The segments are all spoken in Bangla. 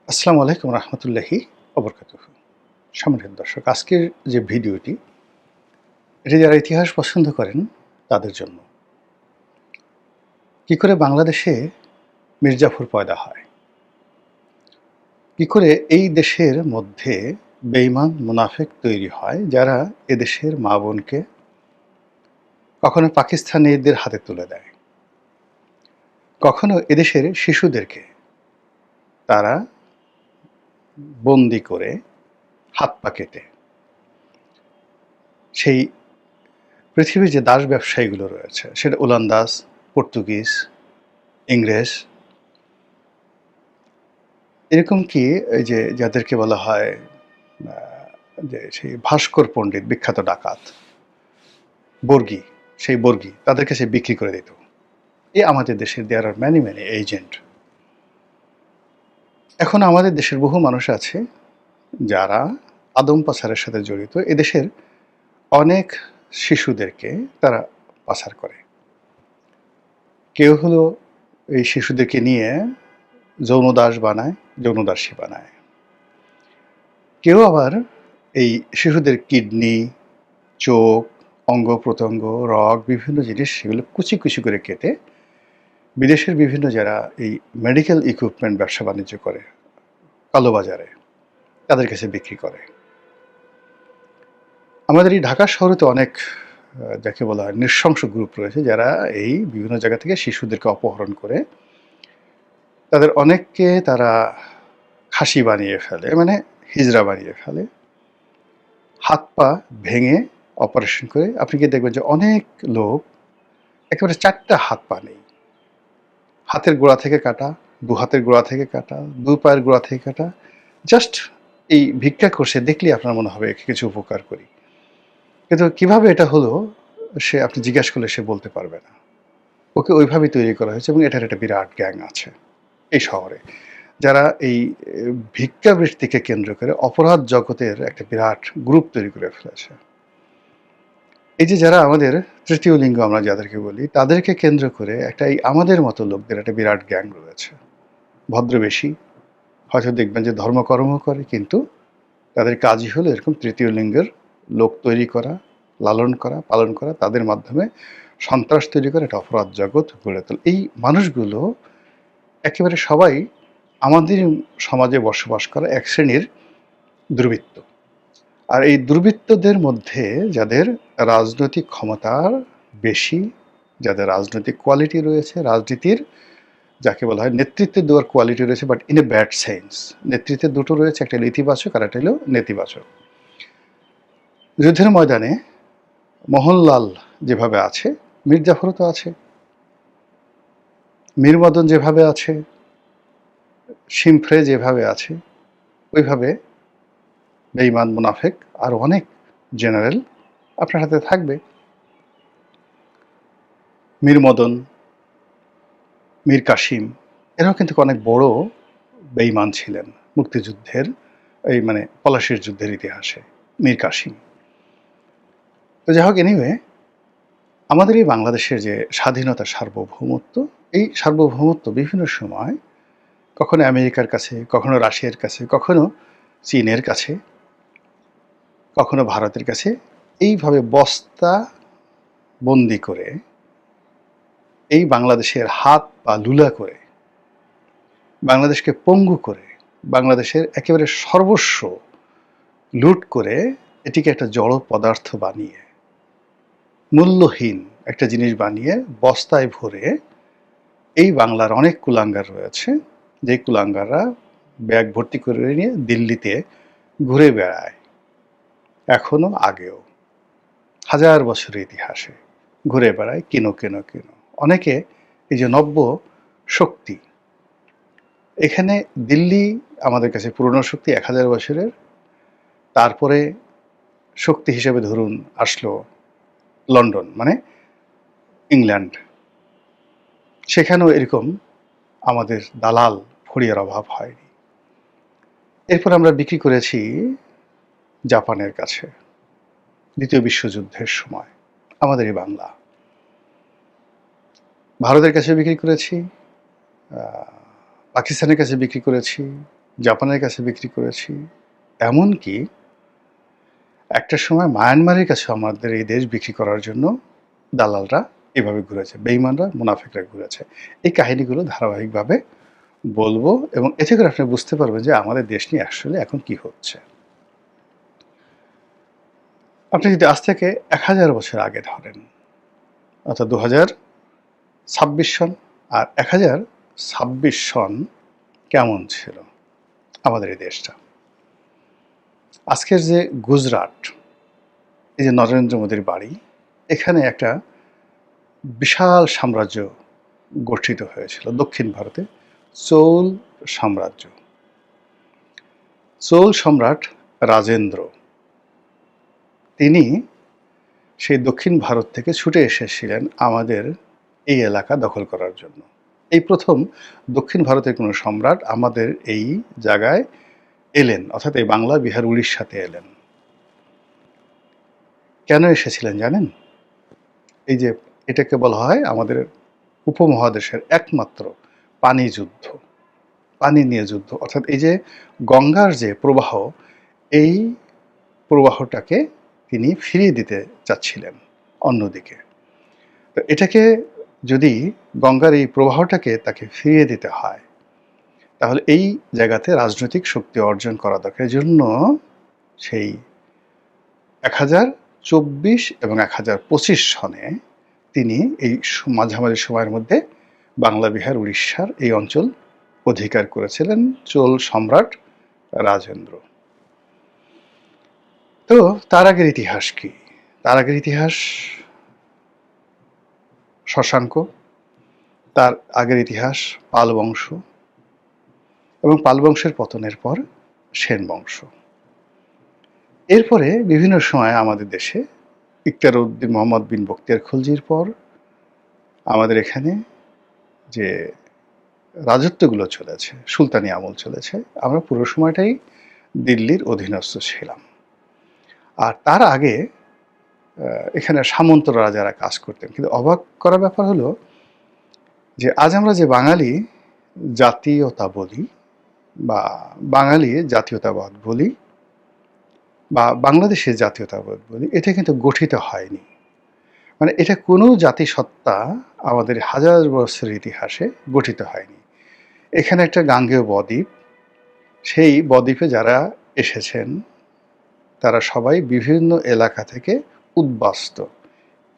আসসালামু আলাইকুম রহমতুল্লাহি ওবরকাতুহু। সম্মানিত দর্শক, আজকের যে ভিডিওটি, এটি যারা ইতিহাস পছন্দ করেন তাদের জন্য। কি করে বাংলাদেশে মির্জাফর পয়দা হয়, কি করে এই দেশের মধ্যে বেঈমান মুনাফিক তৈরি হয় যারা এদেশের মা বোনকে কখনো পাকিস্তানিদের হাতে তুলে দেয়, কখনো এদেশের শিশুদেরকে তারা বন্দি করে হাত পা কেটে সেই পৃথিবীর যে দাস ব্যবসায়ীগুলো রয়েছে, সেটা ওলন্দাজ, পর্তুগিজ, ইংরেজ, এরকম কি এই যে যাদেরকে বলা হয় যে সেই ভাস্কর পণ্ডিত, বিখ্যাত ডাকাত বর্গী, সেই বর্গী তাদেরকে সে বিক্রি করে দিত। এই আমাদের দেশের দেয়ার আর ম্যানি ম্যানি এজেন্ট। এখন আমাদের দেশের বহু মানুষ আছে যারা আদম পাচারের সাথে জড়িত। এদেশের অনেক শিশুদেরকে তারা পাচার করে। কেউ হলো এই শিশুদেরকে নিয়ে যৌনদাস বানায়, যৌনদাসী বানায়। কেউ আবার এই শিশুদের কিডনি, চোখ, অঙ্গ প্রত্যঙ্গ, রগ, বিভিন্ন জিনিস সেগুলো কুচি কুচি করে কেটে বিদেশের বিভিন্ন যারা এই মেডিকেল ইকুইপমেন্ট ব্যবসা বাণিজ্য করে কালোবাজারে, তাদের কাছে বিক্রি করে। আমাদের এই ঢাকা শহরে তো অনেক যাকে বলা হয় নৃশংস গ্রুপ রয়েছে যারা এই বিভিন্ন জায়গা থেকে শিশুদেরকে অপহরণ করে তাদের অনেককে তারা খাসি বানিয়ে ফেলে, মানে হিজড়া বানিয়ে ফেলে, হাত পা ভেঙে অপারেশন করে। আপনি কি দেখবেন যে অনেক লোক একেবারে 4টা হাত পা নেই, হাতের গোড়া থেকে কাটা, দু হাতের গোড়া থেকে কাটা, দু পায়ের গোড়া থেকে কাটা। জাস্ট এই ভিক্ষা করছে দেখলেই আপনার মনে হবে একে কিছু উপকার করি, কিন্তু কিভাবে এটা হলো সে আপনি জিজ্ঞাসা করলে সে বলতে পারবে না। ওকে ওইভাবেই তৈরি করা হয়েছে এবং এটার একটা বিরাট গ্যাং আছে এই শহরে, যারা এই ভিক্ষাবৃত্তিকে কেন্দ্র করে অপরাধ জগতের একটা বিরাট গ্রুপ তৈরি করে ফেলেছে। এই যে যারা আমাদের তৃতীয় লিঙ্গ আমরা যাদেরকে বলি, তাদেরকে কেন্দ্র করে একটা এই আমাদের মতো লোকদের একটা বিরাট গ্যাং রয়েছে। ভদ্রবেশী, হয়তো দেখবেন যে ধর্মকর্ম করে, কিন্তু তাদের কাজই হলো এরকম তৃতীয় লিঙ্গের লোক তৈরি করা, লালন করা, পালন করা, তাদের মাধ্যমে সন্ত্রাস তৈরি করে একটা অপরাধ জগৎ গড়ে তোলে। এই মানুষগুলো একেবারে সবাই আমাদের সমাজে বসবাস করা এক শ্রেণীর দুর্বৃত্ত। আর এই দুর্বৃত্তদের মধ্যে যাদের রাজনৈতিক ক্ষমতার বেশি, যাদের রাজনৈতিক কোয়ালিটি রয়েছে, রাজনীতির যাকে বলা হয় নেতৃত্বে দেওয়ার কোয়ালিটি রয়েছে, but in a bad sense. নেতৃত্বে দুটো রয়েছে, একটা হলো ইতিবাচক আর একটা হলো নেতিবাচক। যুদ্ধের ময়দানে মোহনলাল যেভাবে আছে, মির্জাফরও তো আছে, মীর মদন যেভাবে আছে, শিমফ্রে যেভাবে আছে, ওইভাবে বেঈমান মুনাফেক আর অনেক জেনারেল আপনার হাতে থাকবে। মীর মদন, মীর কাসিম, এরাও কিন্তু অনেক বড় বেঈমান ছিলেন মুক্তিযুদ্ধের, এই মানে পলাশির যুদ্ধের ইতিহাসে মীর কাসিম। তো যাই হোক, এনিওয়ে, আমাদের এই বাংলাদেশের যে স্বাধীনতা, সার্বভৌমত্ব, এই সার্বভৌমত্ব বিভিন্ন সময় কখনো আমেরিকার কাছে, কখনো রাশিয়ার কাছে, কখনো চীনের কাছে, কখনো ভারতের কাছে এইভাবে বস্তা বন্দি করে এই বাংলাদেশের হাত পা লুলা করে, বাংলাদেশকে পঙ্গু করে, বাংলাদেশের একেবারে সর্বস্ব লুট করে এটিকে একটা জড় পদার্থ বানিয়ে, মূল্যহীন একটা জিনিস বানিয়ে বস্তায় ভরে এই বাংলার অনেক কুলাঙ্গার রয়েছে, যে কুলাঙ্গাররা ব্যাগ ভর্তি করে নিয়ে দিল্লিতে ঘুরে বেড়ায়। এখনো, আগেও, হাজার বছরের ইতিহাসে ঘুরে বেড়ায়, কিনো কেনো কেনো। অনেকে এই যে নব্য শক্তি, এখানে দিল্লি আমাদের কাছে পুরনো শক্তি 1000 বছরের, তারপরে শক্তি হিসেবে ধরুন আসলো লন্ডন, মানে ইংল্যান্ড। সেখানেও এরকম আমাদের দালাল ফড়িয়ার অভাব হয়নি। এরপর আমরা বিক্রি করেছি জাপানের কাছে দ্বিতীয় বিশ্বযুদ্ধের সময়, আমাদের এই বাংলা। ভারতের কাছে বিক্রি করেছি, পাকিস্তানের কাছে বিক্রি করেছি, জাপানের কাছে বিক্রি করেছি, এমনকি একটা সময় মায়ানমারের কাছে আমাদের এই দেশ বিক্রি করার জন্য দালালরা এভাবে ঘুরেছে, বেঈমানরা, মুনাফিকরা ঘুরেছে। এই কাহিনীগুলো ধারাবাহিকভাবে বলবো এবং এতে করে আপনি বুঝতে পারবেন যে আমাদের দেশ নিয়ে আসলে এখন কি হচ্ছে। আপনি যদি আজ থেকে ১,০০০ বছর আগে ধরেন, অর্থাৎ ২০২৬ সন আর ১,০২৬ সন কেমন ছিল আমাদের এই দেশটা? আজকের যে গুজরাট, এই যে নরেন্দ্র মোদীর বাড়ি, এখানে একটা বিশাল সাম্রাজ্য গঠিত হয়েছিল দক্ষিণ ভারতে, চৌল সাম্রাজ্য। চৌল সম্রাট রাজেন্দ্র, তিনি সেই দক্ষিণ ভারত থেকে ছুটে এসেছিলেন আমাদের এই এলাকা দখল করার জন্য। এই প্রথম দক্ষিণ ভারতের কোনো সম্রাট আমাদের এই জায়গায় এলেন, অর্থাৎ এই বাংলা, বিহার, উড়িষ্যাতে এলেন। কেন এসেছিলেন জানেন? এই যে এটাকে বলা হয় আমাদের উপমহাদেশের একমাত্র পানি যুদ্ধ, পানি নিয়ে যুদ্ধ। অর্থাৎ এই যে গঙ্গার যে প্রবাহ, এই প্রবাহটাকে তিনি ফিরিয়ে দিতে চাচ্ছিলেন অন্যদিকে। তো এটাকে যদি গঙ্গার এই প্রবাহটাকে তাকে ফিরিয়ে দিতে হয়, তাহলে এই জায়গাতে রাজনৈতিক শক্তি অর্জন করা দরকার। এজন্য সেই ১,০২৪ এবং ১,০২৫ সনে তিনি এই মাঝামাঝি সময়ের মধ্যে বাংলা, বিহার, উড়িষ্যার এই অঞ্চল অধিকার করেছিলেন চোল সম্রাট রাজেন্দ্র। তো তার আগের ইতিহাস কি? তার আগের ইতিহাস শশাঙ্ক, তার আগের ইতিহাস পাল বংশ, এবং পাল বংশের পতনের পর সেন বংশ। এরপরে বিভিন্ন সময় আমাদের দেশে ইখতিয়ার উদ্দিন মোহাম্মদ বিন বখতিয়ার খলজির পর আমাদের এখানে যে রাজত্বগুলো চলেছে, সুলতানি আমল চলেছে, আমরা পুরো সময়টাই দিল্লির অধীনস্থ ছিলাম। আর তার আগে এখানে সামন্ত রাজারা কাজ করতেন। কিন্তু অবাক করা ব্যাপার হলো যে আজ আমরা যে বাঙালি জাতীয়তা বলি বা বাঙালি জাতীয়তাবাদ বলি বা বাংলাদেশের জাতীয়তাবাদ বলি, এটা কিন্তু গঠিত হয়নি। মানে এটা কোনো জাতিসত্তা আমাদের হাজার বছরের ইতিহাসে গঠিত হয়নি। এখানে একটা গাঙ্গেয় বদ্বীপ, সেই বদ্বীপে যারা এসেছেন তারা সবাই বিভিন্ন এলাকা থেকে উদ্বাস্ত,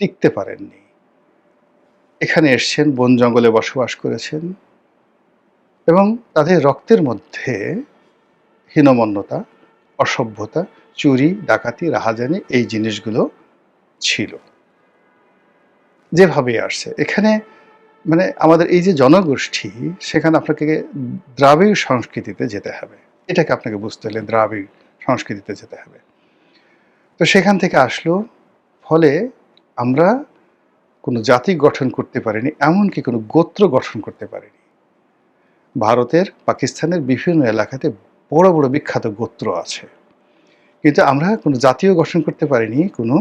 টিকতে পারেননি। এখানে এসছেন, বন জঙ্গলে বসবাস করেছেন এবং তাদের রক্তের মধ্যে হীনমন্যতা, অসভ্যতা, চুরি, ডাকাতি, রাহাজানি এই জিনিসগুলো ছিল। যেভাবে আসছে এখানে, মানে আমাদের এই যে জনগোষ্ঠী, সেখানে আপনাকে দ্রাবিড় সংস্কৃতিতে যেতে হবে। এটাকে আপনাকে বুঝতে হলে দ্রাবিড় সংস্কৃতিতে যেতে হবে। তো সেখান থেকে আসলো, ফলে আমরা কোনো জাতি গঠন করতে পারিনি, এমনকি কোনো গোত্র গঠন করতে পারিনি। ভারতের, পাকিস্তানের বিভিন্ন এলাকাতে বড় বড় বিখ্যাত গোত্র আছে, কিন্তু আমরা কোনো জাতীয় গঠন করতে পারিনি, কোনো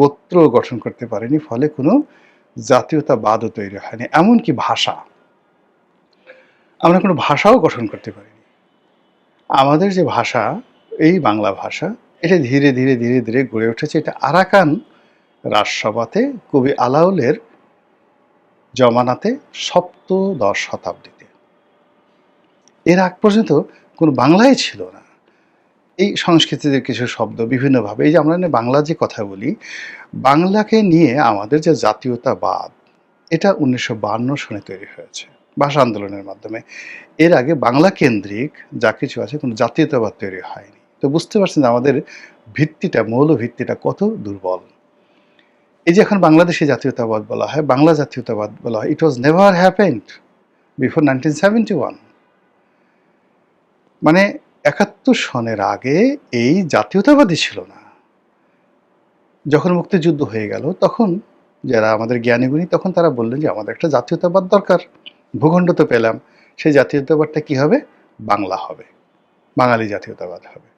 গোত্র গঠন করতে পারিনি, ফলে কোনো জাতীয়তাবাদও তৈরি হয়নি। এমনকি ভাষা, আমরা কোনো ভাষাও গঠন করতে পারিনি। আমাদের যে ভাষা, এই বাংলা ভাষা, এটা ধীরে ধীরে ধীরে ধীরে গড়ে উঠেছে। এটা আরাকান রাজসভাতে কবি আলাওলের জমানাতে সপ্তদশ শতাব্দীতে। এর আগ পর্যন্ত কোনো বাংলাই ছিল না। এই সংস্কৃতিতে কিছু শব্দ বিভিন্নভাবে, এই যে আমরা বাংলা যে কথা বলি, বাংলাকে নিয়ে আমাদের যে জাতীয়তাবাদ, এটা ১৯৫২ সনে তৈরি হয়েছে ভাষা আন্দোলনের মাধ্যমে। এর আগে বাংলা কেন্দ্রিক যা কিছু আছে কোনো জাতীয়তাবাদ তৈরি হয়নি। তো বুঝতে পারছেন আমাদের ভিত্তিটা, মৌল ভিত্তিটা কত দুর্বল। এই যে এখন বাংলাদেশি জাতীয়তাবাদ বলা হয়, বাংলা জাতীয়তাবাদ বলা হয়, ইট ওয়াজ নেভার হ্যাপেন্ড বিফোর 1971। মানে ৭১ সনের আগে এই জাতীয়তাবাদই ছিল না। যখন মুক্তিযুদ্ধ হয়ে গেল, তখন যারা আমাদের জ্ঞানীগুণী, তখন তারা বললেন যে আমাদের একটা জাতীয়তাবাদ দরকার। ভূখণ্ড তো পেলাম, সেই জাতীয়তাবাদটা কি হবে? বাংলা হবে, বাঙালি জাতীয়তাবাদ হবে।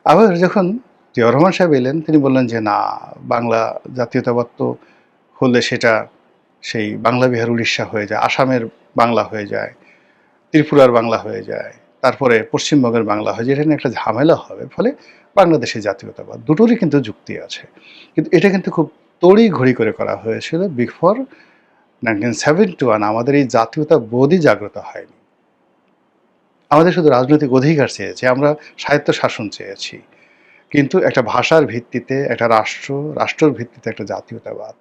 আবার যখন জিয়াউর রহমান সাহেব এলেন, তিনি বললেন যে না, বাংলা জাতীয়তাবাদ তো হলে সেটা সেই বাংলা, বিহার, উড়িষ্যা হয়ে যায়, আসামের বাংলা হয়ে যায়, ত্রিপুরার বাংলা হয়ে যায়, তারপরে পশ্চিমবঙ্গের বাংলা হয়, যেটা নিয়ে একটা ঝামেলা হবে। ফলে বাংলাদেশে জাতীয়তাবাদ দুটোরই কিন্তু যুক্তি আছে। কিন্তু এটা কিন্তু খুব তড়িঘড়ি করে করা হয়েছিল বিফোর 1971। আমাদের এই জাতীয়তাবোধই জাগ্রত হয়নি। আমাদের শুধু রাজনৈতিক অধিকার চেয়েছি, আমরা স্বায়ত্তশাসন চেয়েছি। কিন্তু একটা ভাষার ভিত্তিতে একটা রাষ্ট্রের ভিত্তিতে একটা জাতীয়তাবাদ,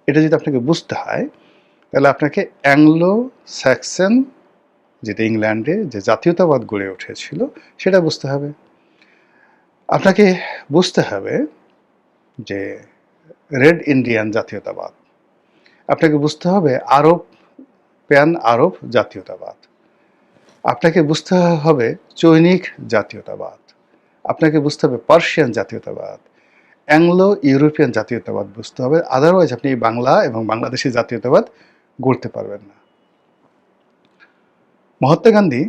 এটা যদি আপনাকে বুঝতে হয়, তাহলে আপনাকে অ্যাংলো স্যাক্সন, যেটা ইংল্যান্ডে যে জাতীয়তাবাদ গড়ে উঠেছিল, সেটা বুঝতে হবে। আপনাকে বুঝতে হবে যে রেড ইন্ডিয়ান জাতীয়তাবাদ। আপনাকে বুঝতে হবে প্যান আরব জাতীয়তাবাদ। আপনাকে বুঝতে হবে চৈনিক জাতীয়তাবাদ। আপনাকে বুঝতে হবে পার্সিয়ান জাতীয়তাবাদ, অ্যাংলো ইউরোপিয়ান জাতীয়তাবাদ বুঝতে হবে। আদারওয়াইজ আপনি বাংলা এবং বাংলাদেশি জাতীয়তাবাদ গড়তে পারবেন না। মহাত্মা গান্ধী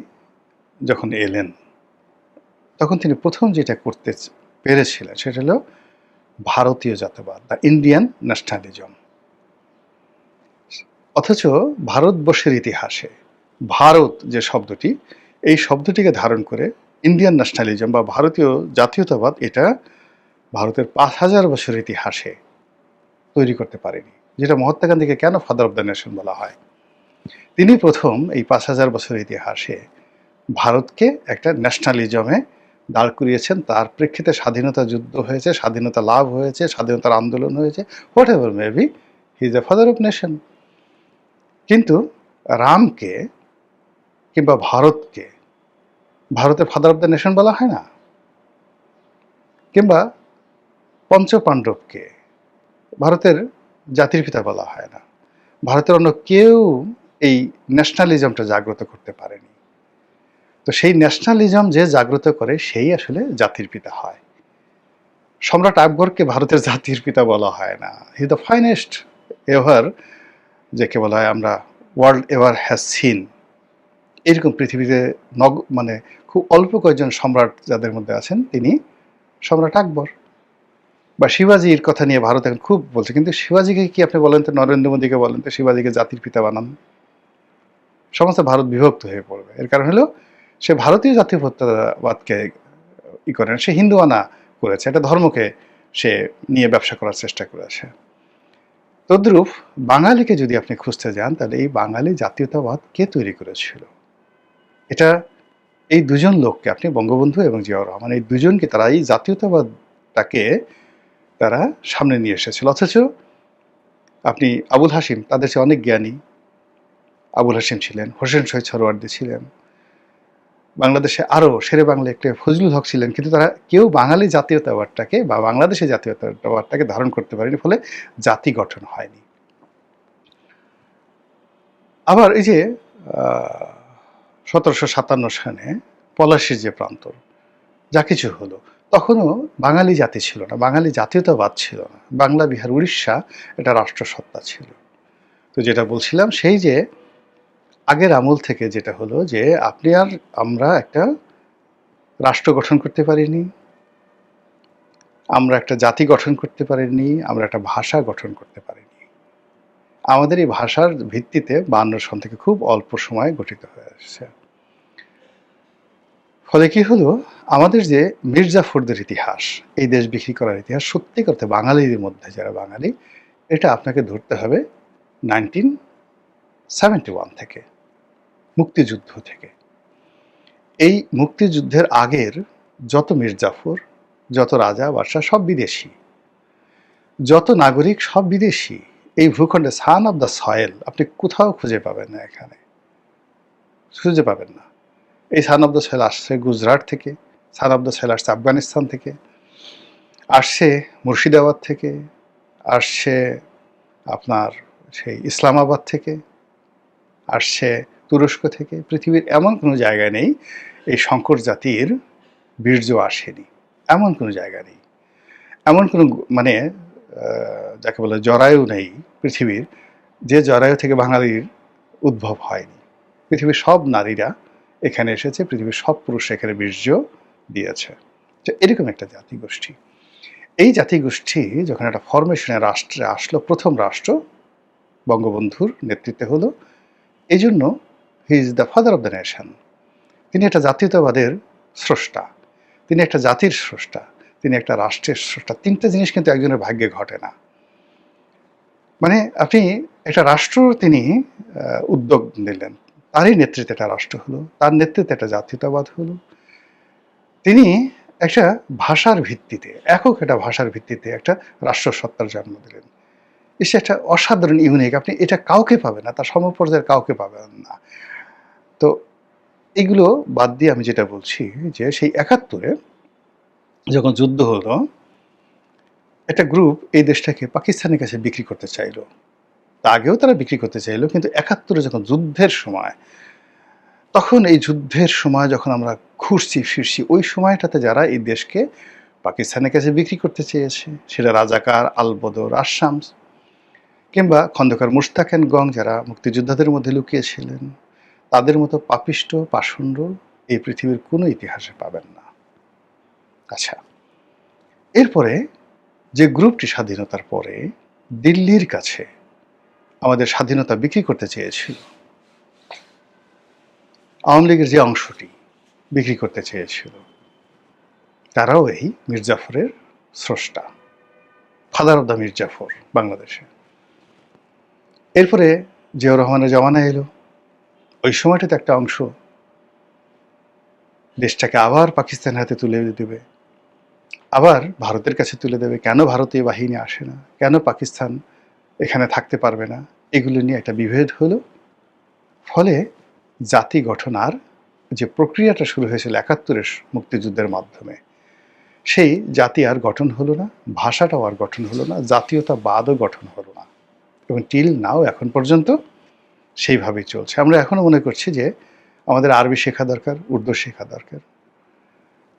যখন এলেন, তখন তিনি প্রথম যেটা করতে পেরেছিলেন সেটা হলো ভারতীয় জাতীয়তাবাদ, দ্য ইন্ডিয়ান ন্যাশনালিজম। অথচ ভারতবর্ষের ইতিহাসে ভারত যে শব্দটি, এই শব্দটিকে ধারণ করে ইন্ডিয়ান ন্যাশনালিজম বা ভারতীয় জাতীয়তাবাদ, এটা ভারতের 5,000 বছরের ইতিহাসে তৈরি করতে পারেনি। যেটা মহাত্মা গান্ধীকে কেন ফাদার অব দ্য নেশন বলা হয়, তিনি প্রথম এই 5,000 বছরের ইতিহাসে ভারতকে একটা ন্যাশনালিজমে দাঁড় করিয়েছেন। তার প্রেক্ষিতে স্বাধীনতা যুদ্ধ হয়েছে, স্বাধীনতা লাভ হয়েছে, স্বাধীনতার আন্দোলন হয়েছে, what ever maybe, he is the father of nation. কিন্তু রামকে কিংবা ভারতকে ভারতের ফাদার অব দ্য নেশন বলা হয় না, কিংবা পঞ্চপাণ্ডবকে ভারতের জাতির পিতা বলা হয় না। ভারতের অন্য কেউ এই ন্যাশনালিজমটা জাগ্রত করতে পারেনি। তো সেই ন্যাশনালিজম যে জাগ্রত করে, সেই আসলে জাতির পিতা হয়। সম্রাট আকবরকে ভারতের জাতির পিতা বলা হয় না। হি দ্য ফাইনেস্ট এভার, যাকে বলা হয় আমরা ওয়ার্ল্ড এভার হ্যাজ সিন। এরকম পৃথিবীতে মানে খুব অল্প কয়েকজন সম্রাট যাদের মধ্যে আছেন, তিনি সম্রাট আকবর। বা শিবাজির কথা নিয়ে ভারত এখন খুব বলছে, কিন্তু শিবাজিকে কি আপনি বলেন তো, নরেন্দ্র মোদীকে বলেন তো শিবাজিকে জাতির পিতা বানান, সমস্ত ভারত বিভক্ত হয়ে পড়বে। এর কারণ হলো সে ভারতীয় জাতীয়তাবাদকে করেন, সে হিন্দুয়ানা করেছে, একটা ধর্মকে সে নিয়ে ব্যবসা করার চেষ্টা করেছে। তদ্রূপ বাঙালিকে যদি আপনি খুঁজতে যান, তাহলে এই বাঙালি জাতীয়তাবাদ কে তৈরি করেছিল? এটা এই দুজন লোককে, আপনি বঙ্গবন্ধু এবং জিয়াউর রহমান, এই দুজনকে তারা এই জাতীয়তাবাদটাকে তারা সামনে নিয়ে এসেছিল। অথচ আপনি আবুল হাশিম, তাদের চেয়ে অনেক জ্ঞানী আবুল হাশিম ছিলেন, হোসেন শহীদ সোহরাওয়ার্দী ছিলেন, বাংলাদেশে আরও শেরে বাংলা একটা ফজলুল হক ছিলেন, কিন্তু তারা কেউ বাঙালি জাতীয়তাবাদটাকে বা বাংলাদেশের জাতীয়তাবাদটাকে ধারণ করতে পারেনি। ফলে জাতি গঠন হয়নি। আবার এই যে 1757 সালে পলাশীর যে প্রান্তর, যা কিছু হলো, তখনও বাঙালি জাতি ছিল না, বাঙালি জাতীয়তাবাদ ছিল না। বাংলা, বিহার, উড়িষ্যা এটা রাষ্ট্রসত্তা ছিল। তো যেটা বলছিলাম, সেই যে আগের আমল থেকে যেটা হলো যে আপনি আর আমরা একটা রাষ্ট্র গঠন করতে পারিনি, আমরা একটা জাতি গঠন করতে পারিনি, আমরা একটা ভাষা গঠন করতে পারিনি। আমাদের এই ভাষার ভিত্তিতে 52 সন থেকে খুব অল্প সময় গঠিত হয়ে আসছে। ফলে কি হলো, আমাদের যে মির্জাফরদের ইতিহাস, এই দেশ বিক্রি করার ইতিহাস, সত্যি করতে বাঙালিদের মধ্যে যারা বাঙালি, এটা আপনাকে ধরতে হবে 1971 থেকে, মুক্তিযুদ্ধ থেকে। এই মুক্তিযুদ্ধের আগের যত মির্জাফর, যত রাজা বাদশাহ, সব বিদেশি, যত নাগরিক সব বিদেশি। এই ভূখণ্ডে সান অফ দ্য সয়েল আপনি কোথাও খুঁজে পাবেন না, এখানে খুঁজে পাবেন না। এই সান অফ দ্য সয়েল আসছে গুজরাট থেকে, সান অফ দ্য সয়েল আসছে আফগানিস্তান থেকে, আসছে মুর্শিদাবাদ থেকে, আসছে আপনার সেই ইসলামাবাদ থেকে, আসছে তুরস্ক থেকে। পৃথিবীর এমন কোনো জায়গা নেই এই শঙ্কর জাতির বীর্য আসেনি, এমন কোনো জায়গা নেই। এমন কোনো মানে যাকে বলে জরায়ু নেই পৃথিবীর, যে জরায়ু থেকে বাঙালির উদ্ভব হয়নি। পৃথিবীর সব নারীরা এখানে এসেছে, পৃথিবীর সব পুরুষ এখানে বীর্য দিয়েছে। তো এরকম একটা জাতিগোষ্ঠী। এই জাতিগোষ্ঠী যখন একটা ফরমেশনের রাষ্ট্রে আসলো, প্রথম রাষ্ট্র বঙ্গবন্ধুর নেতৃত্বে হলো, এই জন্য he is the father of the nation. তিনি একটা জাতীয়তাবাদের স্রষ্টা, তিনি একটা জাতির স্রষ্টা, তিনি একটা রাষ্ট্রের স্রষ্টা। ৩ টা জিনিস কিন্তু একজনের ভাগ্যে ঘটে না। মানে আপনি একটা রাষ্ট্র তিনি উদ্যোগ নিলেন। তারই নেতৃত্বে একটা রাষ্ট্র হলো, তার নেতৃত্বে একটা জাতীয়তাবাদ হলো। তিনি একটা ভাষার ভিত্তিতে, একক একটা ভাষার ভিত্তিতে একটা রাষ্ট্রসত্তার জন্ম দিলেন। এসে একটা অসাধারণ ইউনিক, আপনি এটা কাউকে পাবেন না, তার সমপর্যায়ের কাউকে পাবেন না। তো এগুলো বাদ দিয়ে আমি যেটা বলছি যে সেই ৭১-এ যখন যুদ্ধ হলো, একটা গ্রুপ এই দেশটাকে পাকিস্তানের কাছে বিক্রি করতে চাইল। তা আগেও তারা বিক্রি করতে চাইল, কিন্তু ৭১-এ যখন যুদ্ধের সময়, তখন এই যুদ্ধের সময় যখন আমরা ঘুরছি ফিরছি, ওই সময়টাতে যারা এই দেশকে পাকিস্তানের কাছে বিক্রি করতে চেয়েছে, সেটা রাজাকার, আলবদর, আশামস কিংবা খন্দকার মুশতাক এন্ড গং, যারা মুক্তিযোদ্ধাদের মধ্যে লুকিয়েছিলেন, তাদের মতো পাপিষ্ট পাষণ্ড এই পৃথিবীর কোনো ইতিহাসে পাবেন না। আচ্ছা, এরপরে যে গ্রুপটি স্বাধীনতার পরে দিল্লির কাছে আমাদের স্বাধীনতা বিক্রি করতে চেয়েছিল, আওয়ামী লীগের যে অংশটি বিক্রি করতে চেয়েছিল, তারাও এই মির্জাফরের স্রষ্টা, ফাদার অব দ্য মির্জাফর বাংলাদেশে। এরপরে জিয়াউর রহমানের জমানা এলো, ওই সময়টাতে একটা অংশ দেশটাকে আবার পাকিস্তানের হাতে তুলে দেবে, আবার ভারতের কাছে তুলে দেবে। কেন ভারতীয় বাহিনী আসে না, কেন পাকিস্তান এখানে থাকতে পারবে না, এগুলো নিয়ে একটা বিভেদ হলো। ফলে জাতি গঠন আর যে প্রক্রিয়াটা শুরু হয়েছিল ৭১-এর মুক্তিযুদ্ধের মাধ্যমে, সেই জাতি আর গঠন হলো না, ভাষাটাও আর গঠন হলো না, জাতীয়তাবাদও গঠন হলো না, এবং টিল নাও এখন পর্যন্ত সেইভাবেই চলছে। আমরা এখনও মনে করছি যে আমাদের আরবি শেখা দরকার, উর্দু শেখা দরকার,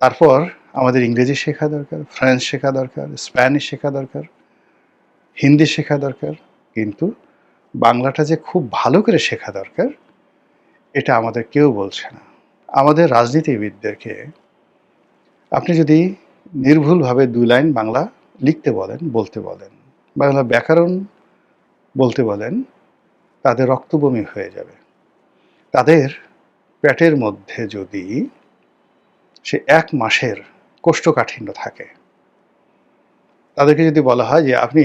তারপর আমাদের ইংরেজি শেখা দরকার, ফ্রেঞ্চ শেখা দরকার, স্প্যানিশ শেখা দরকার, হিন্দি শেখা দরকার, কিন্তু বাংলাটা যে খুব ভালো করে শেখা দরকার, এটা আমাদের কেউ বলছে না। আমাদের রাজনীতিবিদদেরকে আপনি যদি নির্ভুলভাবে ২ লাইন বাংলা লিখতে বলেন, বলতে বলেন, বাংলা ব্যাকরণ বলতে বলেন, তাদের রক্তবমি হয়ে যাবে। তাদের পেটের মধ্যে যদি সে ১ মাসের কোষ্ঠকাঠিন্য থাকে, তাদেরকে যদি বলা হয় যে আপনি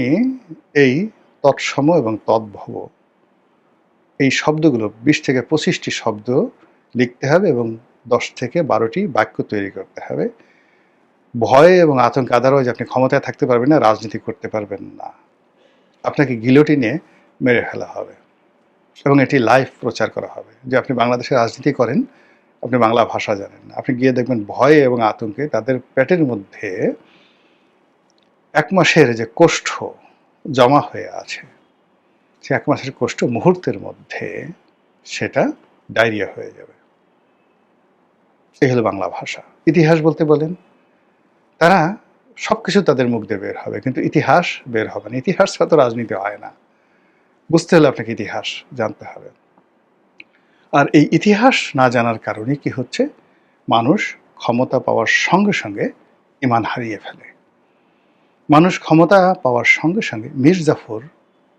এই তৎসম এবং তদ্ভব এই শব্দগুলো ২০ থেকে ২৫টি শব্দ লিখতে হবে এবং ১০ থেকে ১২টি বাক্য তৈরি করতে হবে, ভয়ে এবং আতঙ্কে আদারওয়াইজ আপনি ক্ষমতায় থাকতে পারবেন না, রাজনীতি করতে পারবেন না, আপনাকে গিলোটিনে মেরে ফেলা হবে এবং এটি লাইভ প্রচার করা হবে যে আপনি বাংলাদেশে রাজনীতি করেন, আপনি বাংলা ভাষা জানেন না। আপনি গিয়ে দেখবেন ভয়ে এবং আতঙ্কে তাদের পেটের মধ্যে ১ মাসের যে কোষ্ঠ জমা হয়ে আছে, সে ১ মাসের কোষ্ঠ মুহূর্তের মধ্যে সেটা ডায়রিয়া হয়ে যাবে। এই হলো বাংলা ভাষা। ইতিহাস বলতে বলেন, তারা সবকিছু তাদের মুখ দিয়ে বের হবে, কিন্তু ইতিহাস বের হবে না। ইতিহাস ছাড়া তো রাজনীতি হয় না। বুঝতে হলে আপনাকে ইতিহাস জানতে হবে। আর এই ইতিহাস না জানার কারণে কি হচ্ছে, মানুষ ক্ষমতা পাওয়ার সঙ্গে সঙ্গে ঈমান হারিয়ে ফেলে। মানুষ ক্ষমতা পাওয়ার সঙ্গে সঙ্গে মীর জাফর,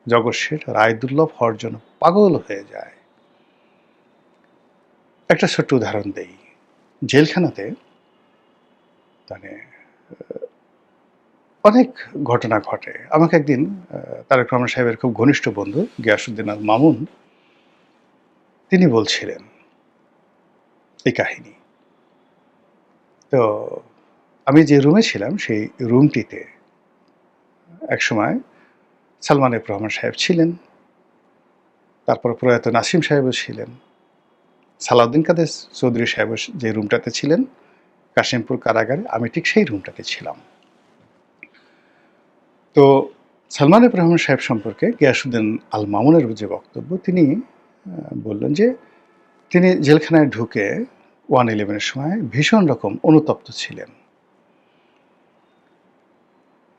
জগৎ শেঠ, রায়দুল্লভ হওয়ার জন্য পাগল হয়ে যায়। একটা ছোট্ট উদাহরণ দেই। জেলখানাতে মানে অনেক ঘটনা ঘটে। আমাকে একদিন তারেক রহমান সাহেবের খুব ঘনিষ্ঠ বন্ধু গিয়াসউদ্দিন আল মামুন, তিনি বলছিলেন এই কাহিনী। তো আমি যে রুমে ছিলাম সেই রুমটিতে একসময় সালমান এফ রহমান সাহেব ছিলেন, তারপর প্রয়াত নাসিম সাহেবও ছিলেন, সালাউদ্দিন কাদের চৌধুরী সাহেব যে রুমটাতে ছিলেন কাশিমপুর কারাগারে, আমি ঠিক সেই রুমটাতে ছিলাম। তো সালমান এফ রহমান সাহেব সম্পর্কে গিয়াসউদ্দিন আল মামুনের যে বক্তব্য, তিনি বললেন যে তিনি জেলখানায় ঢুকে 1/11-এর সময় ভীষণ রকম অনুতপ্ত ছিলেন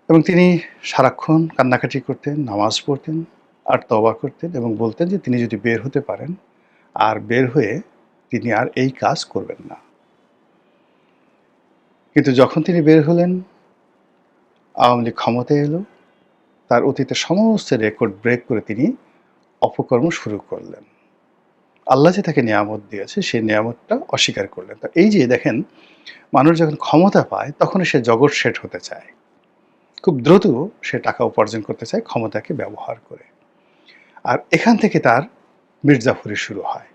এবং তিনি সারাক্ষণ কান্নাকাটি করতেন, নামাজ পড়তেন আর তওবা করতেন এবং বলতেন যে তিনি যদি বের হতে পারেন আর বের হয়ে তিনি আর এই কাজ করবেন না। কিন্তু যখন তিনি বের হলেন, আওয়ামী লীগ ক্ষমতায় এলো, তার অতীতের সমস্ত রেকর্ড ব্রেক করে তিনি অপকর্ম শুরু করলেন। আল্লাহ যে তাকে নিয়ামত দিয়েছে সেই নিয়ামতটা অস্বীকার করলেন। তো এই যে দেখেন, মানুষ যখন ক্ষমতা পায় তখনই সে জগৎ শেঠ হতে চায়। খুব দ্রুত সে টাকা উপার্জন করতে চায় ক্ষমতাকে ব্যবহার করে। আর এখান থেকে তার মির্জাফরি শুরু হয়।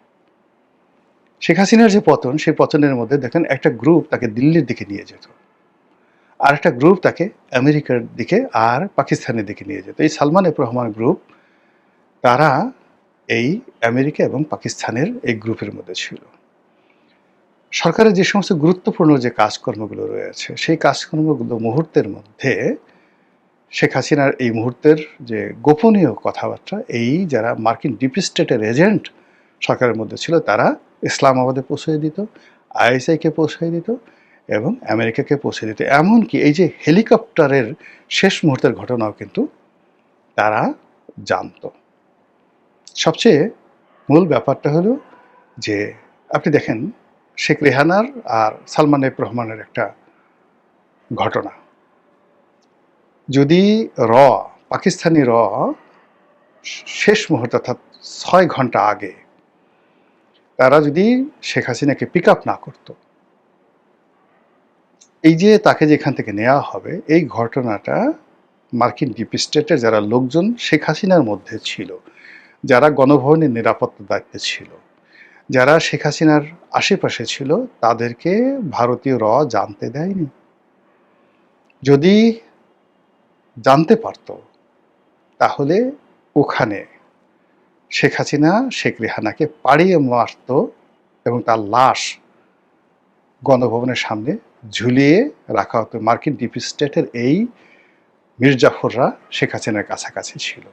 শেখ হাসিনার যে পতন, সেই পতনের মধ্যে দেখেন একটা গ্রুপ তাকে দিল্লির দিকে নিয়ে যেত। আরেকটা গ্রুপ তাকে আমেরিকার দিকে আর পাকিস্তানের দিকে নিয়ে যেত। এই সালমান এফ রহমান গ্রুপ, তারা এই আমেরিকা এবং পাকিস্তানের এই গ্রুপের মধ্যে ছিল। সরকারের যে সমস্ত গুরুত্বপূর্ণ যে কাজকর্মগুলো রয়েছে, সেই কাজকর্মগুলো মুহূর্তের মধ্যে শেখ হাসিনার এই মুহূর্তের যে গোপনীয় কথাবার্তা, এই যারা মার্কিন ডিপ স্টেটের এজেন্ট সরকারের মধ্যে ছিল, তারা ইসলামাবাদে পৌঁছে দিত, আইএসআইকে পৌঁছে দিত এবং আমেরিকাকে পৌঁছে দিত। এমনকি এই যে হেলিকপ্টারের শেষ মুহূর্তের ঘটনাও কিন্তু তারা জানত। সবচেয়ে মূল ব্যাপারটা হলো যে আপনি দেখেন শেখ রেহানার আর সালমান এফ রহমানের একটা ঘটনা। যদি পাকিস্তানি শেষ মুহূর্তে অর্থাৎ ৬ ঘন্টা আগে তারা যদি শেখ হাসিনাকে পিক আপ না করত, এই যে তাকে যেখান থেকে নেওয়া হবে, এই ঘটনাটা মার্কিন ডিপ স্টেটের যারা লোকজন শেখ হাসিনার মধ্যে ছিল, যারা গণভবনের নিরাপত্তা দায়িত্বে ছিল, যারা শেখ হাসিনার আশেপাশে ছিল, তাদেরকে ভারতীয় জানতে দেয়নি। যদি জানতে পারত তাহলে ওখানে শেখ হাসিনা শেখ রেহানাকে পাড়িয়ে মারত এবং তার লাশ গণভবনের সামনে ঝুলিয়ে রাখা হতো। মার্কিন ডিপ স্টেটের এই মির্জাফররা শেখ হাসিনার কাছাকাছি ছিল।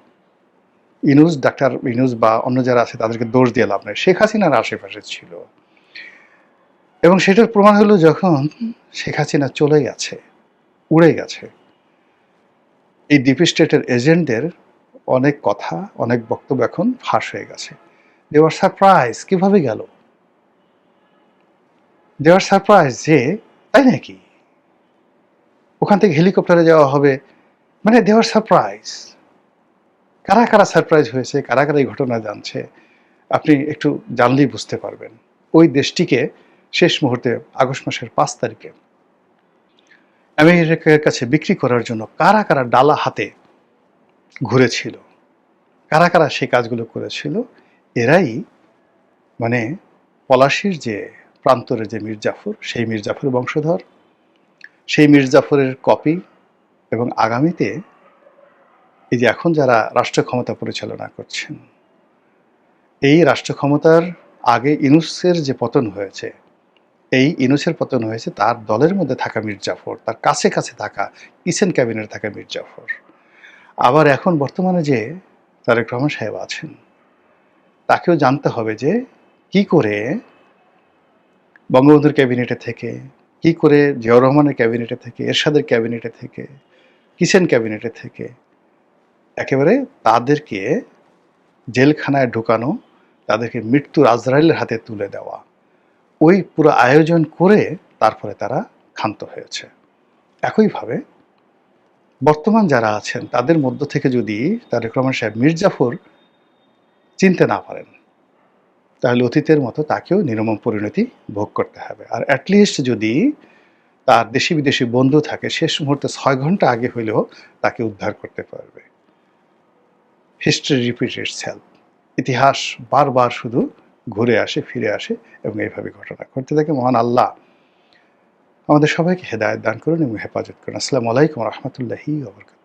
ডাক্তার ইনুস বা অন্য যারা আছে তাদেরকে দোষ দিয়ে লাভ নেই, শেখ হাসিনার আশেপাশে ছিল। এবং সেটার প্রমাণ হলো যখন শেখ হাসিনা চলে গেছে, উড়ে গেছে, এই ডিপ স্টেটের এজেন্টদের অনেক কথা, অনেক বক্তব্য এখন ফাঁস হয়ে গেছে। দে ওয়ার সারপ্রাইজ, কিভাবে গেল? দে ওয়ার সারপ্রাইজ যে তাই নাকি ওখান থেকে হেলিকপ্টারে যাওয়া হবে, মানে দে ওয়ার সারপ্রাইজ। কারা কারা সারপ্রাইজ হয়েছে, কারা কারা এই ঘটনা জানছে, আপনি একটু জানলেই বুঝতে পারবেন। ওই দেশটিকে শেষ মুহূর্তে আগস্ট মাসের 5 তারিখে আমেরিকার কাছে বিক্রি করার জন্য কারা কারা ডালা হাতে ঘুরেছিল, কারা কারা সেই কাজগুলো করেছিল, এরাই মানে পলাশির যে প্রান্তরের যে মির্জাফর, সেই মির্জাফরের বংশধর, সেই মির্জাফরের কপি। এবং আগামীতে এই যে এখন যারা রাষ্ট্র ক্ষমতা পরিচালনা করছেন, এই রাষ্ট্র ক্ষমতার আগে ইউনূসের যে পতন হয়েছে, এই ইউনূসের পতন হয়েছে তার দলের মধ্যে থাকা মির্জাফর, তার কাছে কাছে থাকা কিচেন ক্যাবিনেটে থাকা মির্জাফর। আবার এখন বর্তমানে যে তারেক রহমান সাহেব আছেন, তাকেও জানতে হবে যে কি করে বঙ্গবন্ধুর ক্যাবিনেটে থেকে, কি করে জিয়াউর রহমানের ক্যাবিনেটে থেকে, এরশাদের ক্যাবিনেটে থেকে, কিচেন ক্যাবিনেটে থেকে একেবারে তাদেরকে জেলখানায় ঢুকানো, তাদেরকে মৃত্যুর আজরাইলের হাতে তুলে দেওয়া, ওই পুরো আয়োজন করে তারপরে তারা ক্ষান্ত হয়েছে। একইভাবে বর্তমান যারা আছেন তাদের মধ্য থেকে যদি তারেক রহমান সাহেব মির্জাফর চিনতে না পারেন, তাহলে অতীতের মতো তাকেও নির্মম পরিণতি ভোগ করতে হবে। আর অ্যাটলিস্ট যদি তার দেশি বিদেশি বন্ধু থাকে, শেষ মুহূর্তে 6 ঘন্টা আগে হইলেও তাকে উদ্ধার করতে পারবে। History repeat itself. ইতিহাস বারবার শুধু ঘুরে আসে, ফিরে আসে এবং এইভাবে ঘটনা ঘটতে থাকে। মহান আল্লাহ আমাদের সবাইকে হেদায়েত দান করুন এবং হেফাজত করুন। আসসালামু আলাইকুম ওয়া রাহমাতুল্লাহি ওয়া বারাকাতুহু।